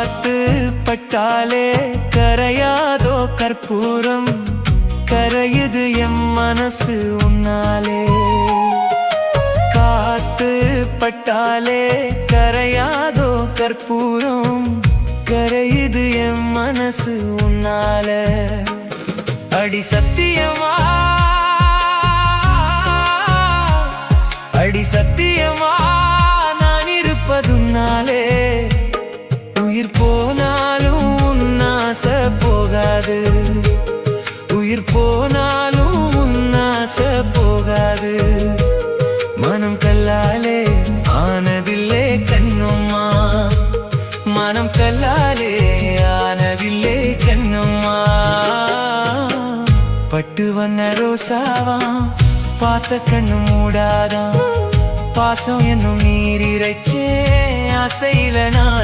காத்து பட்டாலே கரையாதோ கற்பூரம், கரையுது எம் மனசு உன்னாலே. காத்து பட்டாலே கரையாதோ கற்பூரம், கரையுது எம் மனசு உன்னால. அடி சத்தியமா, அடி சத்தியமா நான் இருப்பதுன்னாலே. உயிர் போனாலும் உன்னாச போகாது, உயிர் போனாலும் உன்னாச போகாது. மனம் கல்லாலே ஆனதில்லே கண்ணும்மா, மனம் கல்லாலே ஆனதில்லே கண்ணும்மா. பட்டு வண்ண ரோசாவா பார்த்த கண்ணு மூடாதான், பாசம் என்னும் நீர் இறைச்சே ஆசையில நான்